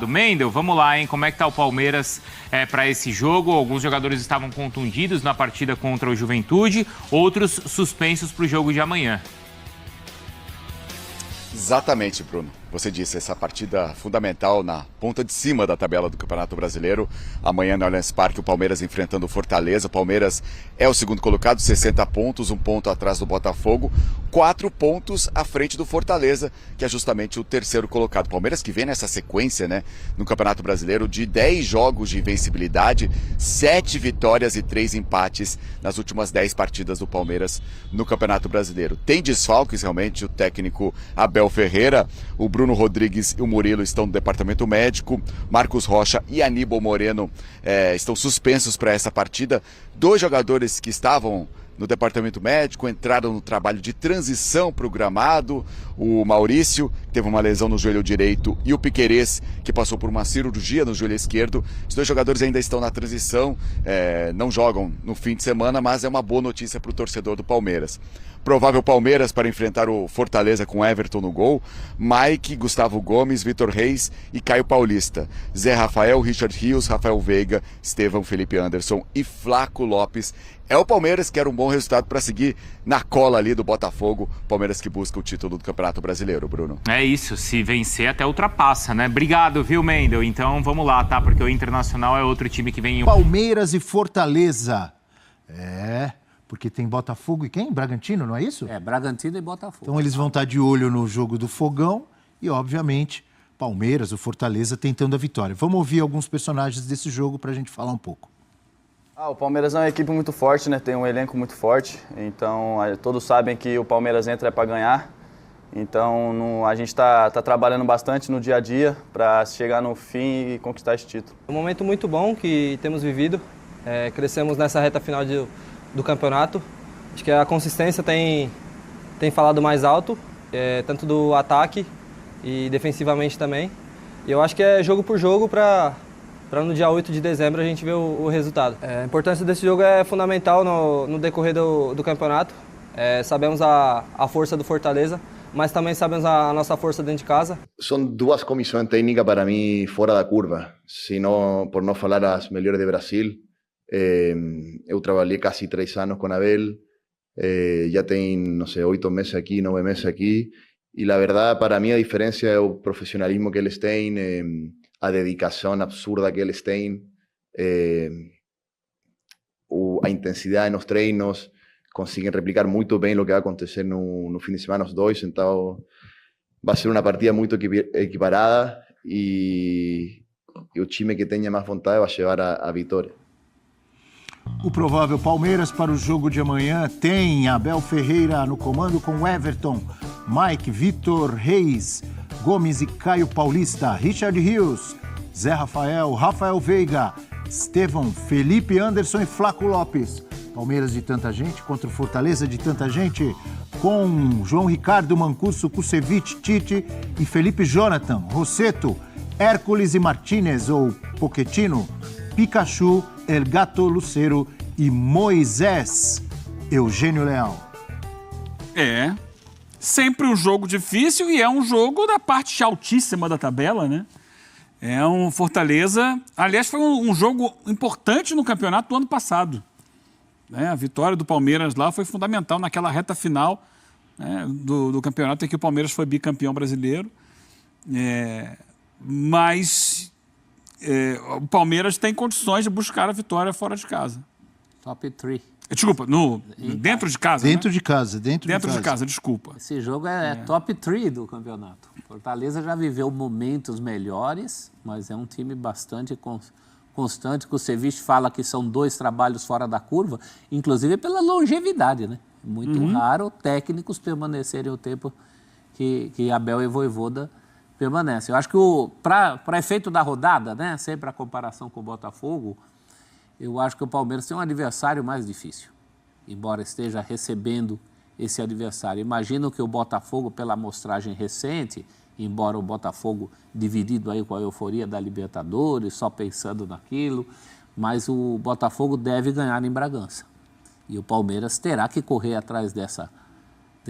Mendel, vamos lá, hein? Como é que tá o Palmeiras para esse jogo? Alguns jogadores estavam contundidos na partida contra o Juventude, outros suspensos para o jogo de amanhã. Exatamente, Bruno. Você disse, essa partida fundamental na ponta de cima da tabela do Campeonato Brasileiro. Amanhã no Allianz Parque, o Palmeiras enfrentando o Fortaleza. O Palmeiras é o segundo colocado, 60 pontos, um ponto atrás do Botafogo, 4 pontos à frente do Fortaleza, que é justamente o terceiro colocado. Palmeiras que vem nessa sequência, né, no Campeonato Brasileiro, de 10 jogos de invencibilidade, 7 vitórias e 3 empates nas últimas 10 partidas do Palmeiras no Campeonato Brasileiro. Tem desfalques, realmente, o técnico Abel Ferreira, o Bruno Rodrigues e o Murilo estão no departamento médico, Marcos Rocha e Aníbal Moreno estão suspensos para essa partida. 2 jogadores que estavam no departamento médico entraram no trabalho de transição para o gramado, o Maurício, que teve uma lesão no joelho direito, e o Piquerez, que passou por uma cirurgia no joelho esquerdo. Os 2 jogadores ainda estão na transição, não jogam no fim de semana, mas é uma boa notícia para o torcedor do Palmeiras. Provável Palmeiras para enfrentar o Fortaleza com Everton no gol, Mike, Gustavo Gomes, Vitor Reis e Caio Paulista, Zé Rafael, Richard Rios, Rafael Veiga, Estevão, Felipe Anderson e Flaco Lopes. É o Palmeiras que era um bom resultado para seguir na cola ali do Botafogo. Palmeiras que busca o título do Campeonato Brasileiro, Bruno. É isso, se vencer até ultrapassa, né? Obrigado, viu, Mendel? Então vamos lá, tá? Porque o Internacional é outro time que vem... Palmeiras e Fortaleza. Porque tem Botafogo e quem? Bragantino, não é isso? Bragantino e Botafogo. Então eles vão estar de olho no jogo do Fogão e, obviamente, Palmeiras, o Fortaleza, tentando a vitória. Vamos ouvir alguns personagens desse jogo para a gente falar um pouco. O Palmeiras é uma equipe muito forte, né? Tem um elenco muito forte, então todos sabem que o Palmeiras entra para ganhar. Então a gente está trabalhando bastante no dia a dia para chegar no fim e conquistar esse título. Um momento muito bom que temos vivido, crescemos nessa reta final do campeonato. Acho que a consistência tem falado mais alto, tanto do ataque e defensivamente também. E eu acho que é jogo por jogo para no dia 8 de dezembro a gente ver o resultado. A importância desse jogo é fundamental no decorrer do campeonato. Sabemos a força do Fortaleza, mas também sabemos a nossa força dentro de casa. São 2 comissões técnicas para mim fora da curva, por não falar as melhores de Brasil. Eu trabalhei quase 3 anos com Abel, já tem, não sei, 8 meses aqui, 9 meses aqui, e a verdade, para mim, a diferença é o profissionalismo que eles têm, a dedicação absurda que eles têm, a intensidade nos treinos, conseguem replicar muito bem o que vai acontecer no fim de semana os 2, então vai ser uma partida muito equiparada e o time que tenha mais vontade vai levar a vitória. O provável Palmeiras para o jogo de amanhã tem Abel Ferreira no comando com Everton, Mike, Vitor Reis, Gomes e Caio Paulista, Richard Rios, Zé Rafael, Rafael Veiga, Estevão, Felipe Anderson e Flaco Lopes. Palmeiras de tanta gente contra o Fortaleza de tanta gente, com João Ricardo, Mancuso, Kusevich, Tite e Felipe Jonathan, Rosseto, Hércules e Martínez ou Pochettino, Pikachu, El Gato Lucero e Moisés. Eugênio Leal. Sempre um jogo difícil e é um jogo da parte altíssima da tabela, né? É um Fortaleza... Aliás, foi um jogo importante no campeonato do ano passado. A vitória do Palmeiras lá foi fundamental naquela reta final, né, do campeonato em que o Palmeiras foi bicampeão brasileiro. Mas o Palmeiras tem condições de buscar a vitória fora de casa. Top 3. Desculpa, dentro de casa. Dentro né? de casa, dentro de casa, desculpa. Esse jogo é top 3 do campeonato. Fortaleza já viveu momentos melhores, mas é um time bastante constante. Que o Ceviche fala que são 2 trabalhos fora da curva, inclusive pela longevidade, né? Muito raro técnicos permanecerem o tempo que Abel e Vojvoda permanecem. Eu acho que para efeito da rodada, né? Sempre a comparação com o Botafogo, eu acho que o Palmeiras tem um adversário mais difícil, embora esteja recebendo esse adversário. Imagino que o Botafogo, pela amostragem recente, embora o Botafogo dividido aí com a euforia da Libertadores, só pensando naquilo, mas o Botafogo deve ganhar em Bragança. E o Palmeiras terá que correr atrás dessa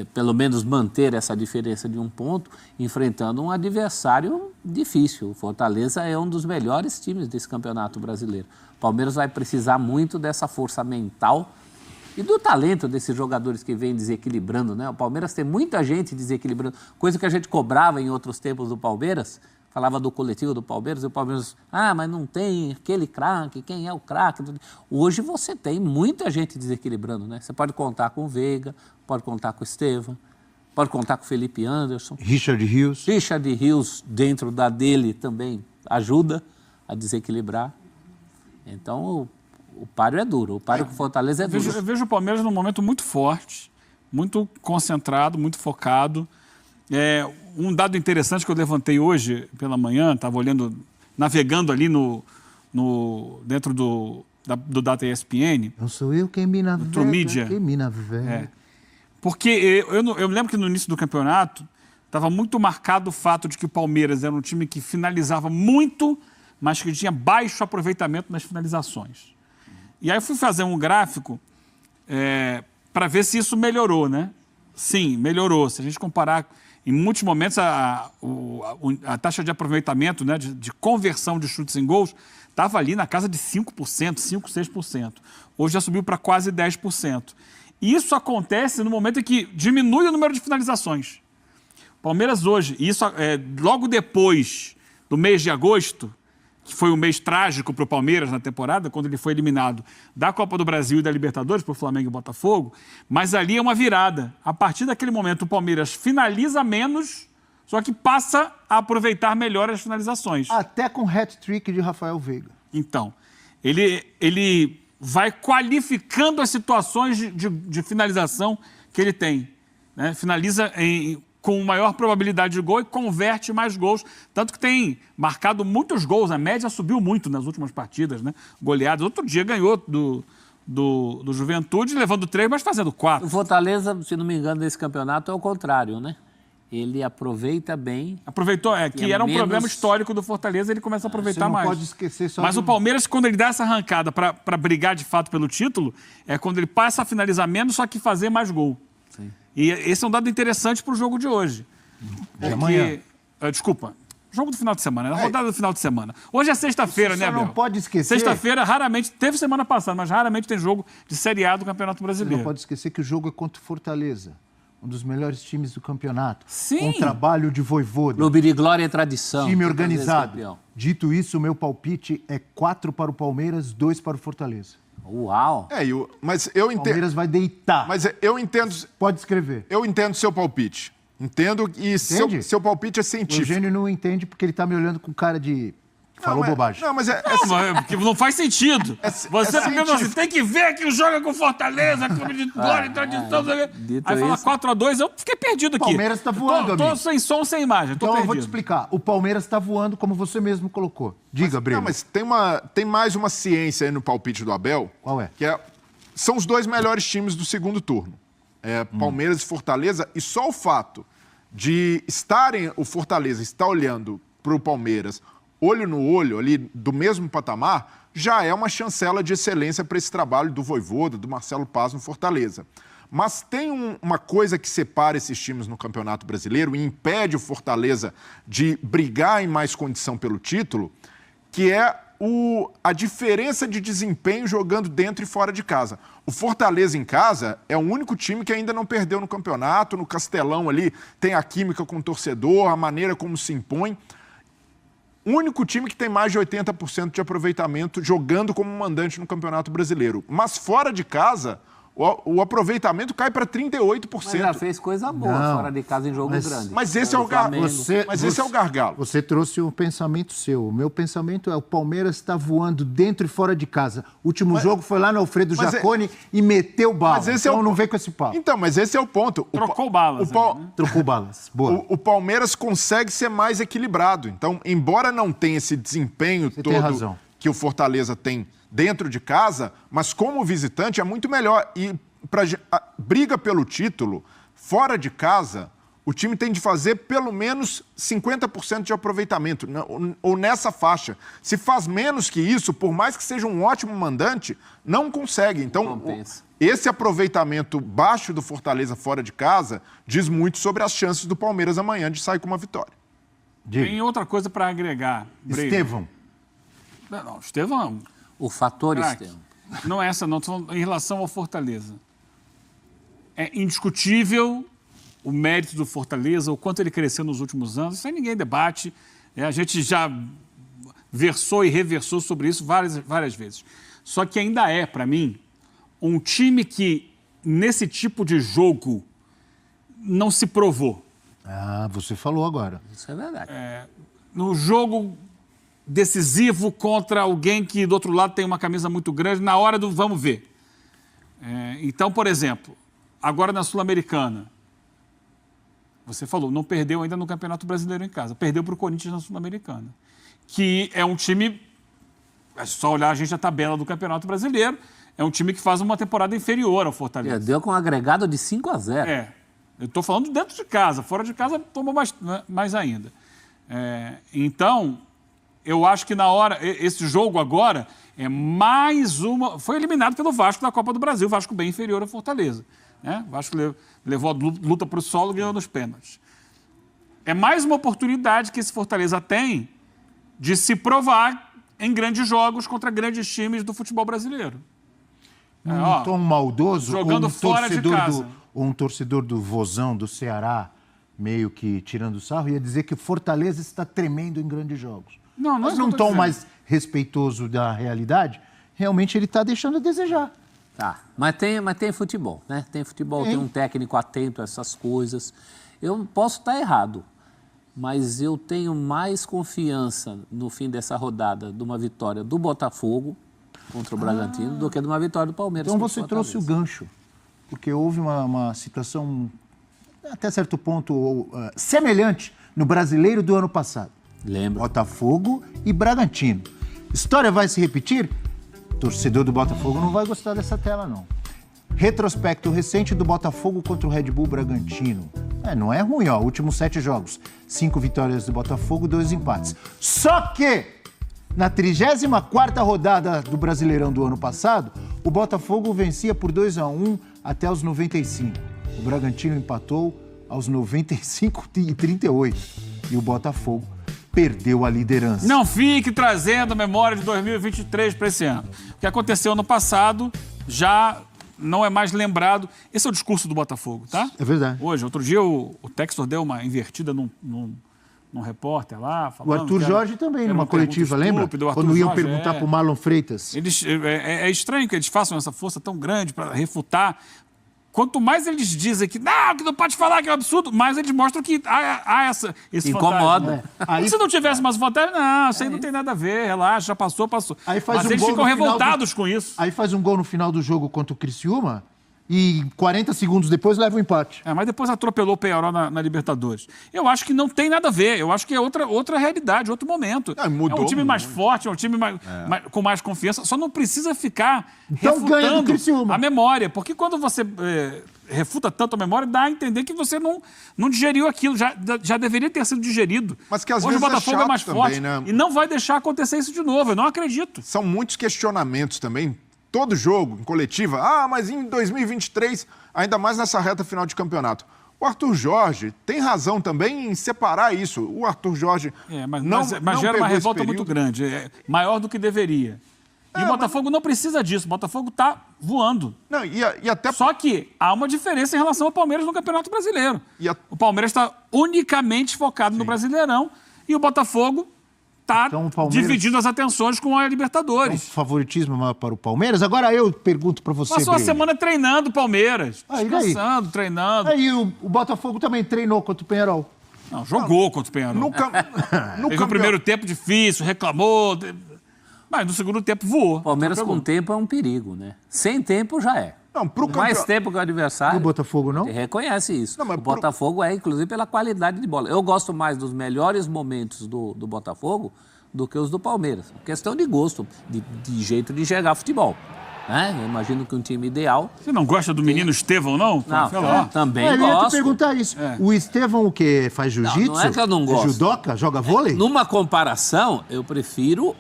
pelo menos manter essa diferença de 1 ponto, enfrentando um adversário difícil. O Fortaleza é um dos melhores times desse Campeonato Brasileiro. O Palmeiras vai precisar muito dessa força mental e do talento desses jogadores que vêm desequilibrando, né? O Palmeiras tem muita gente desequilibrando, coisa que a gente cobrava em outros tempos do Palmeiras, falava do coletivo do Palmeiras, e o Palmeiras, mas não tem aquele craque, quem é o craque? Hoje você tem muita gente desequilibrando, né? Você pode contar com o Veiga, pode contar com o Estevão, pode contar com o Felipe Anderson. Richard Rios. Richard Rios, dentro da dele, também ajuda a desequilibrar. Então, o páreo é duro. O páreo com o Fortaleza é duro. Eu vejo o Palmeiras num momento muito forte, muito concentrado, muito focado. Um dado interessante que eu levantei hoje pela manhã, estava olhando, navegando ali dentro do Data ESPN. Não sou eu quem me navega, quem me navega. Porque eu lembro que no início do campeonato estava muito marcado o fato de que o Palmeiras era um time que finalizava muito, mas que tinha baixo aproveitamento nas finalizações. E aí eu fui fazer um gráfico para ver se isso melhorou, né? Sim, melhorou. Se a gente comparar, em muitos momentos, a taxa de aproveitamento, né, de conversão de chutes em gols, estava ali na casa de 5%, 5%, 6%. Hoje já subiu para quase 10%. E isso acontece no momento em que diminui o número de finalizações. Palmeiras hoje, e isso logo depois do mês de agosto, que foi um mês trágico para o Palmeiras na temporada, quando ele foi eliminado da Copa do Brasil e da Libertadores por Flamengo e Botafogo, mas ali é uma virada. A partir daquele momento, o Palmeiras finaliza menos, só que passa a aproveitar melhor as finalizações. Até com hat-trick de Rafael Veiga. Então, ele vai qualificando as situações de finalização que ele tem, né? Finaliza com maior probabilidade de gol e converte mais gols. Tanto que tem marcado muitos gols. A média subiu muito nas últimas partidas, né? Goleadas. Outro dia ganhou do Juventude, levando 3, mas fazendo 4. O Fortaleza, se não me engano, nesse campeonato é o contrário, né? Ele aproveita bem. Aproveitou, que era um problema histórico do Fortaleza, ele começa a aproveitar mais. Você não pode esquecer só Mas o Palmeiras, quando ele dá essa arrancada para brigar de fato pelo título, é quando ele passa a finalizar menos, só que fazer mais gol. Sim. E esse é um dado interessante para o jogo de hoje. De amanhã. Desculpa. Jogo do final de semana, na rodada do final de semana. Hoje é sexta-feira, né, Abel? Não pode esquecer. Sexta-feira, raramente, teve semana passada, mas raramente tem jogo de Série A do Campeonato Brasileiro. Você não pode esquecer que o jogo é contra o Fortaleza, um dos melhores times do campeonato. Sim. Com trabalho de Voivoda. Clube de glória e tradição. Time organizado. Dito isso, o meu palpite é 4 para o Palmeiras, 2 para o Fortaleza. Uau! Mas eu entendo. O Palmeiras vai deitar. Mas eu entendo. Pode escrever. Eu entendo seu palpite. Entendo e seu palpite é O científico. Eugênio não entende porque ele está me olhando com cara de... Falou bobagem. Não, mas não faz sentido. Você tem que ver que joga com Fortaleza, Clube de glória e tradição. Aí fala 4-2, eu fiquei perdido aqui. O Palmeiras está voando, amigo. Tô sem som, sem imagem. Então eu vou te explicar. O Palmeiras está voando como você mesmo colocou. Diga, Breno. Não, mas tem mais uma ciência aí no palpite do Abel. Qual é? Que são os 2 melhores times do segundo turno. Palmeiras e Fortaleza. E só o fato de o Fortaleza está olhando para o Palmeiras olho no olho, ali do mesmo patamar, já é uma chancela de excelência para esse trabalho do Voivoda, do Marcelo Paz no Fortaleza. Mas tem uma coisa que separa esses times no Campeonato Brasileiro e impede o Fortaleza de brigar em mais condição pelo título, que é a diferença de desempenho jogando dentro e fora de casa. O Fortaleza em casa é o único time que ainda não perdeu no campeonato, no Castelão ali tem a química com o torcedor, a maneira como se impõe. O único time que tem mais de 80% de aproveitamento jogando como mandante no Campeonato Brasileiro. Mas fora de casa, o aproveitamento cai para 38%. Mas já fez coisa boa fora de casa em jogo grande. Mas esse é o gargalo. Esse é o gargalo. Você trouxe um pensamento seu. O meu pensamento é o Palmeiras está voando dentro e fora de casa. O último jogo foi lá no Alfredo Jaconi e meteu bala. Então não vem com esse papo. Então, mas esse é o ponto. Trocou balas. Trocou balas. Boa. O Palmeiras consegue ser mais equilibrado. Então, embora não tenha esse desempenho todo que o Fortaleza tem dentro de casa, mas como visitante é muito melhor. E para briga pelo título, fora de casa, o time tem de fazer pelo menos 50% de aproveitamento, ou nessa faixa. Se faz menos que isso, por mais que seja um ótimo mandante, não consegue. Então, esse aproveitamento baixo do Fortaleza fora de casa diz muito sobre as chances do Palmeiras amanhã de sair com uma vitória. Tem outra coisa para agregar. Estevão. Não, Estevão. O fator Craque. Estevão. Não é essa, não. Tô falando em relação ao Fortaleza. É indiscutível o mérito do Fortaleza, o quanto ele cresceu nos últimos anos. Isso aí ninguém debate. A gente já versou e reversou sobre isso várias vezes. Só que ainda é, para mim, um time que, nesse tipo de jogo, não se provou. Ah, você falou agora. Isso é verdade. No jogo decisivo contra alguém que do outro lado tem uma camisa muito grande, na hora do vamos ver. Então, por exemplo, agora na Sul-Americana, você falou, não perdeu ainda no Campeonato Brasileiro em casa, perdeu para o Corinthians na Sul-Americana, que é um time, é só olhar a gente a tabela do Campeonato Brasileiro, é um time que faz uma temporada inferior ao Fortaleza. Deu com um agregado de 5-0. Eu estou falando dentro de casa, fora de casa tomou mais ainda. Então, eu acho que na hora, esse jogo agora é mais uma... Foi eliminado pelo Vasco da Copa do Brasil, o Vasco bem inferior ao Fortaleza. O Vasco levou a luta para o solo e ganhou nos pênaltis. É mais uma oportunidade que esse Fortaleza tem de se provar em grandes jogos contra grandes times do futebol brasileiro. Um tom maldoso, jogando fora de casa. Um torcedor do Vozão, do Ceará, meio que tirando sarro, ia dizer que o Fortaleza está tremendo em grandes jogos. Mas num tom mais respeitoso da realidade, realmente ele está deixando a desejar. Tá, mas tem futebol, né? Tem futebol, tem um técnico atento a essas coisas. Eu posso estar errado, mas eu tenho mais confiança no fim dessa rodada de uma vitória do Botafogo contra o Bragantino do que de uma vitória do Palmeiras. Então você trouxe o gancho, porque houve uma situação, até certo ponto, semelhante no Brasileiro do ano passado. Lembro. Botafogo e Bragantino. História vai se repetir? Torcedor do Botafogo não vai gostar dessa tela, não. Retrospecto recente do Botafogo contra o Red Bull Bragantino. Não é ruim, ó. Últimos 7 jogos. 5 vitórias do Botafogo, 2 empates. Só que, na 34ª rodada do Brasileirão do ano passado, o Botafogo vencia por 2-1 até os 95. O Bragantino empatou aos 95 e 38. E o Botafogo perdeu a liderança. Não fique trazendo a memória de 2023 para esse ano. O que aconteceu no passado já não é mais lembrado. Esse é o discurso do Botafogo, tá? É verdade. Hoje, outro dia, o Textor deu uma invertida num repórter lá. O Arthur Jorge também, numa coletiva, lembra? Quando iam perguntar para o Marlon Freitas. É estranho que eles façam essa força tão grande para refutar. Quanto mais eles dizem que não pode falar, que é um absurdo, mais eles mostram que há esse incomoda. Aí, se não tivesse mais vantagem, isso aí não tem nada a ver, relaxa, já passou. Aí faz Mas eles ficam revoltados com isso. Aí faz um gol no final do jogo contra o Criciúma e 40 segundos depois leva o empate. Mas depois atropelou o Peñarol na Libertadores. Eu acho que não tem nada a ver, eu acho que é outra realidade, outro momento. Mudou, é um time mais forte, é um time com mais confiança, só não precisa ficar refutando a memória, porque quando você refuta tanto a memória, dá a entender que você não digeriu aquilo, já deveria ter sido digerido. Mas que às Hoje vezes o Botafogo é mais também, forte, né? E não vai deixar acontecer isso de novo, eu não acredito. São muitos questionamentos também. Todo jogo, em coletiva, mas em 2023, ainda mais nessa reta final de campeonato. O Arthur Jorge tem razão também em separar isso. O Arthur Jorge mas gera uma revolta muito grande, maior do que deveria. E o Botafogo não precisa disso, o Botafogo está voando. Só que há uma diferença em relação ao Palmeiras no Campeonato Brasileiro. O Palmeiras está unicamente focado no Brasileirão e o Botafogo está dividindo as atenções com a Libertadores. Favoritismo maior para o Palmeiras. Agora eu pergunto para você, Passou a semana treinando o Palmeiras. Descansando, treinando. Aí o Botafogo também treinou contra o Peñarol. Não, jogou contra o Peñarol. Teve o primeiro tempo difícil, reclamou, mas no segundo tempo voou. Palmeiras com tempo é um perigo, né? Sem tempo já é. Mais tempo que o adversário. O Botafogo não? Reconhece isso. O Botafogo inclusive, pela qualidade de bola. Eu gosto mais dos melhores momentos do Botafogo do que os do Palmeiras. Questão de gosto, de jeito de jogar futebol. Eu imagino que um time ideal... Você não gosta do menino Estevão, não? Também gosto. Eu ia te perguntar isso. O Estevão, o quê? Faz jiu-jitsu? Não é que eu não gosto. Judoca? Joga vôlei? Numa comparação, eu prefiro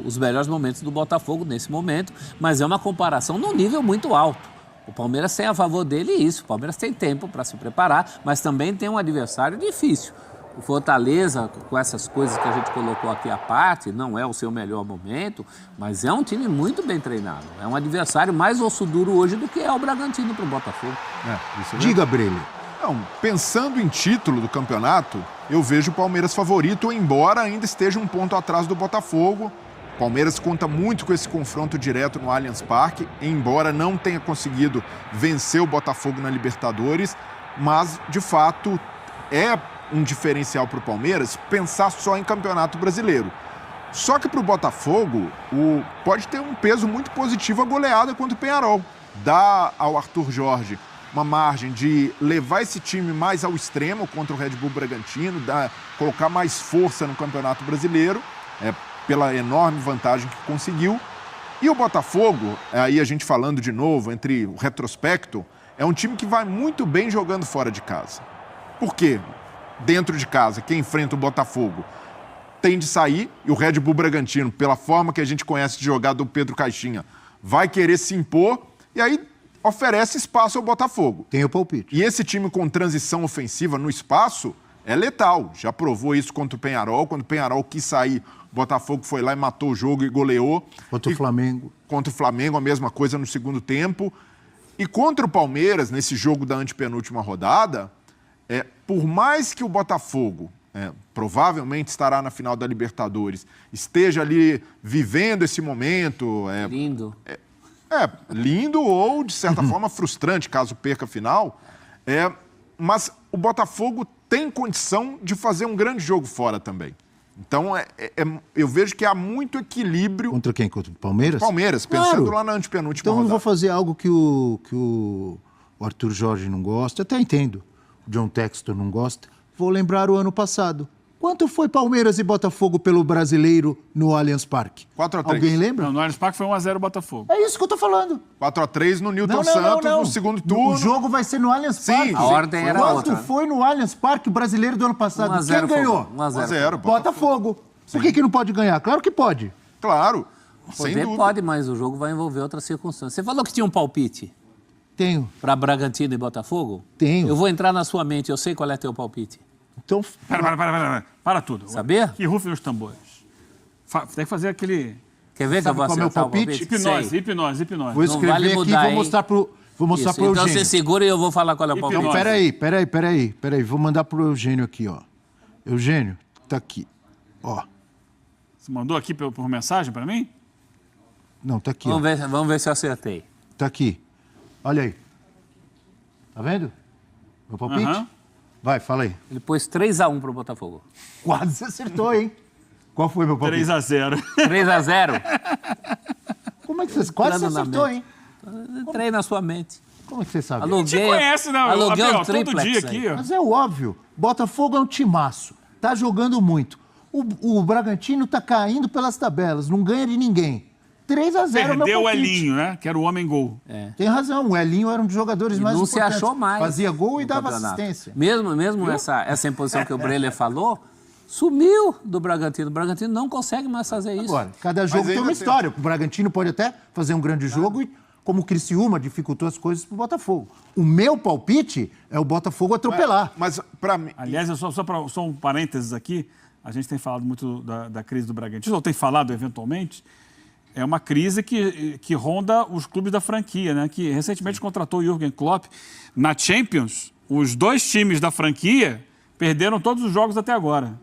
os melhores momentos do Botafogo nesse momento, mas é uma comparação num nível muito alto. O Palmeiras tem a favor dele isso. O Palmeiras tem tempo para se preparar, mas também tem um adversário difícil. O Fortaleza, com essas coisas que a gente colocou aqui à parte, não é o seu melhor momento, mas é um time muito bem treinado. É um adversário mais osso duro hoje do que é o Bragantino para o Botafogo. Diga, Brelli. Não, pensando em título do campeonato, eu vejo o Palmeiras favorito, embora ainda esteja um ponto atrás do Botafogo. O Palmeiras conta muito com esse confronto direto no Allianz Parque, embora não tenha conseguido vencer o Botafogo na Libertadores, mas, de fato, é um diferencial para o Palmeiras pensar só em Campeonato Brasileiro. Só que para o Botafogo, pode ter um peso muito positivo a goleada contra o Peñarol. Dá ao Arthur Jorge uma margem de levar esse time mais ao extremo contra o Red Bull Bragantino, colocar mais força no Campeonato Brasileiro, pela enorme vantagem que conseguiu. E o Botafogo, aí a gente falando de novo, entre o retrospecto, é um time que vai muito bem jogando fora de casa. Por quê? Dentro de casa, quem enfrenta o Botafogo tem de sair, e o Red Bull Bragantino, pela forma que a gente conhece de jogar do Pedro Caixinha, vai querer se impor, e aí oferece espaço ao Botafogo. Tem o palpite. E esse time com transição ofensiva no espaço é letal. Já provou isso contra o Peñarol. Quando o Peñarol quis sair, o Botafogo foi lá e matou o jogo e goleou. Contra o Flamengo. Contra o Flamengo, a mesma coisa no segundo tempo. E contra o Palmeiras, nesse jogo da antepenúltima rodada, por mais que o Botafogo provavelmente estará na final da Libertadores, esteja ali vivendo esse momento... Lindo. Lindo ou, de certa forma, frustrante, caso perca a final. Mas o Botafogo tem condição de fazer um grande jogo fora também. Então, eu vejo que há muito equilíbrio... Contra quem? Contra o Palmeiras? Palmeiras, pensando lá na antepenúltima rodada. Então eu vou fazer algo que o Arthur Jorge não gosta, até entendo. O John Textor não gosta. Vou lembrar o ano passado. Quanto foi Palmeiras e Botafogo pelo Brasileiro no Allianz Parque? 4-3. Alguém lembra? Não, no Allianz Parque foi 1-0 Botafogo. É isso que eu tô falando. 4-3 no Newton Santos, no segundo turno. O jogo vai ser no Allianz Parque. A ordem era outra. Quanto foi no Allianz Parque o Brasileiro do ano passado? 1-0 Quem ganhou? 1-0. Botafogo. Por que não pode ganhar? Claro que pode. Claro, sem Poder dúvida. pode, mas o jogo vai envolver outras circunstâncias. Você falou que tinha um palpite Tenho. para Bragantino e Botafogo? Tenho. Eu vou entrar na sua mente, eu sei qual é teu palpite. Então, Para tudo. Sabia? Que rufem os tambores. Tem que fazer aquele... Quer ver que eu vou qual é o meu acertar o palpite? palpite? Sei. Hipnose. vou escrever vale aqui e mudar, vou hein? mostrar pro Isso, Eugênio. então você segura e eu vou falar qual é o palpite. Então, peraí. Vou mandar pro Eugênio aqui, ó. Eugênio, tá aqui. Ó. Você mandou aqui por mensagem para mim? Não, tá aqui. ó. Vamos ver se eu acertei. Tá aqui. Olha aí. Tá vendo? Meu palpite? Aham. Vai, fala aí. Ele pôs 3-1 pro Botafogo. Quase você acertou, hein? Qual foi meu palpite? 3-0. 3-0? Como é que você quase você Entrando na acertou, mente. hein? Entrei na sua mente. Como é que você sabe? Aluguei, Te conhece, né? aluguei Abel, um todo triplex dia aí. aqui, ó. Mas é óbvio. Botafogo é um timaço. Tá jogando muito. O Bragantino tá caindo pelas tabelas. Não ganha de ninguém. 3-0 é meu Perdeu o palpite. Elinho, né? Que era o homem-gol. Tem razão. O Elinho era um dos jogadores mais Não se importantes. achou mais. Fazia gol e no dava campeonato. assistência. Mesmo essa imposição que o Breler falou, sumiu do Bragantino. O Bragantino não consegue mais fazer isso. Agora, cada jogo tem ainda uma tem- história. O Bragantino pode até fazer um grande jogo, e como o Criciúma dificultou as coisas pro Botafogo. O meu palpite é o Botafogo atropelar. Mas, para mim... Aliás, só um parênteses aqui. A gente tem falado muito da crise do Bragantino, ou tem falado eventualmente. É uma crise que ronda os clubes da franquia, né? Que recentemente contratou o Jürgen Klopp. Na Champions, os dois times da franquia perderam todos os jogos até agora.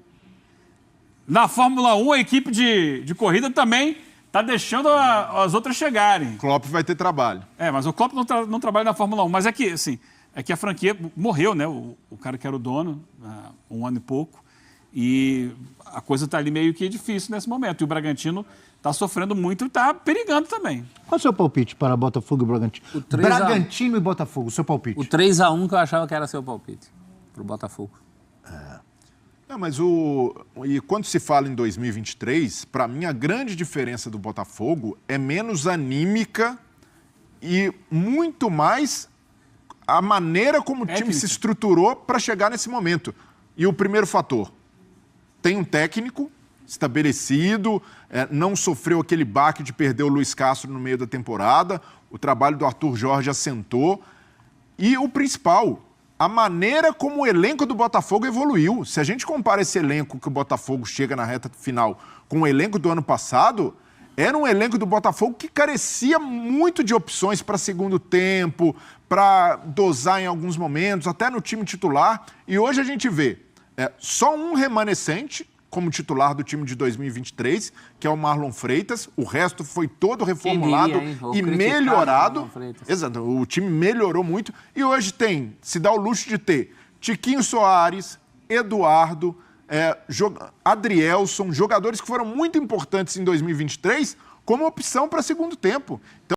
Na Fórmula 1, a equipe de corrida também está deixando as outras chegarem. Klopp vai ter trabalho. Mas o Klopp não trabalha na Fórmula 1. Mas é que a franquia morreu, né? O cara que era o dono, há um ano e pouco. E a coisa está ali meio que difícil nesse momento. E o Bragantino está sofrendo muito e está perigando também. Qual é o seu palpite para Botafogo e Bragantino? O 3 a 1. Bragantino e Botafogo, o seu palpite. O 3-1 que eu achava que era seu palpite pro Botafogo. Não, mas e quando se fala em 2023, para mim a grande diferença do Botafogo é menos anímica e muito mais a maneira como o time se estruturou para chegar nesse momento. E o primeiro fator, tem um técnico estabelecido, não sofreu aquele baque de perder o Luiz Castro no meio da temporada, o trabalho do Arthur Jorge assentou. E o principal, a maneira como o elenco do Botafogo evoluiu. Se a gente compara esse elenco que o Botafogo chega na reta final com o elenco do ano passado, era um elenco do Botafogo que carecia muito de opções para segundo tempo, para dosar em alguns momentos, até no time titular. E hoje a gente vê só um remanescente como titular do time de 2023, que é o Marlon Freitas. O resto foi todo reformulado e melhorado. Exato, o time melhorou muito. E hoje se dá o luxo de ter Tiquinho Soares, Eduardo, Adrielson, jogadores que foram muito importantes em 2023 como opção para segundo tempo. Então,